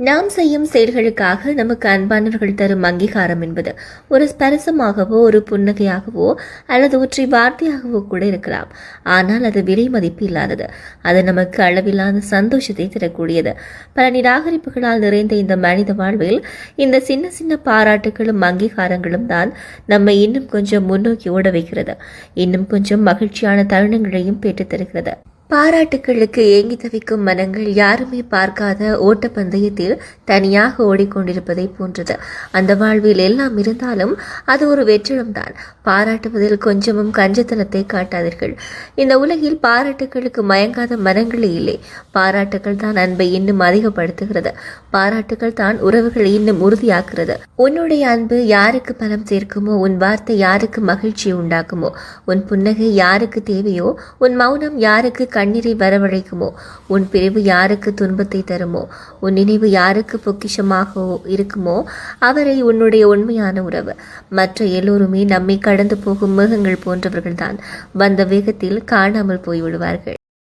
நாம் செய்யும் செயல்களுக்காக நமக்கு அன்பானவர்கள் தரும் அங்கீகாரம் என்பது ஒரு ஸ்பரிசமாகவோ ஒரு புன்னகையாகவோ அல்லது ஒற்றை வார்த்தையாகவோ கூட இருக்கலாம். ஆனால் அது விலை மதிப்பு இல்லாதது. அது நமக்கு அளவில்லாத சந்தோஷத்தை தரக்கூடியது. பல நிராகரிப்புகளால் நிறைந்த இந்த மனித வாழ்வில் இந்த சின்ன சின்ன பாராட்டுகளும் அங்கீகாரங்களும் தான் நம்மை இன்னும் கொஞ்சம் முன்னோக்கி ஓட வைக்கிறது. இன்னும் கொஞ்சம் மகிழ்ச்சியான தருணங்களையும் பெற்றுத் தருகிறது. பாராட்டுகளுக்கு ஏங்கி தவிக்கும் மனங்கள் யாருமே பார்க்காத ஓட்டப்பந்தயத்தில் தனியாக ஓடிக்கொண்டிருப்பதை போன்றது. அந்த வாழ்வில் எல்லாம் இருந்தாலும் அது ஒரு வெற்றிடம்தான். பாராட்டுவதில் கொஞ்சமும் கஞ்சத்தனத்தை காட்டாதீர்கள். இந்த உலகில் பாராட்டுகளுக்கு மயங்காத மனங்களே இல்லை. பாராட்டுகள் தான் அன்பை இன்னும் அதிகப்படுத்துகிறது. பாராட்டுகள் தான் உறவுகளை இன்னும் உறுதியாக்குறது. உன்னுடைய அன்பு யாருக்கு பலம் சேர்க்குமோ, உன் வார்த்தை யாருக்கு மகிழ்ச்சியை உண்டாக்குமோ, உன் புன்னகை யாருக்கு தேவையோ, உன் மௌனம் யாருக்கு கண்ணீரை வரவழைக்குமோ, உன் பிரிவு யாருக்கு துன்பத்தை தருமோ, உன் நினைவு யாருக்கு பொக்கிஷமாக இருக்குமோ அவரை உன்னுடைய உண்மையான உறவு. மற்ற எல்லோருமே நம்மை கடந்து போகும் மிருகங்கள் போன்றவர்கள்தான். வந்த வேகத்தில் காணாமல் போய்விடுவார்கள்.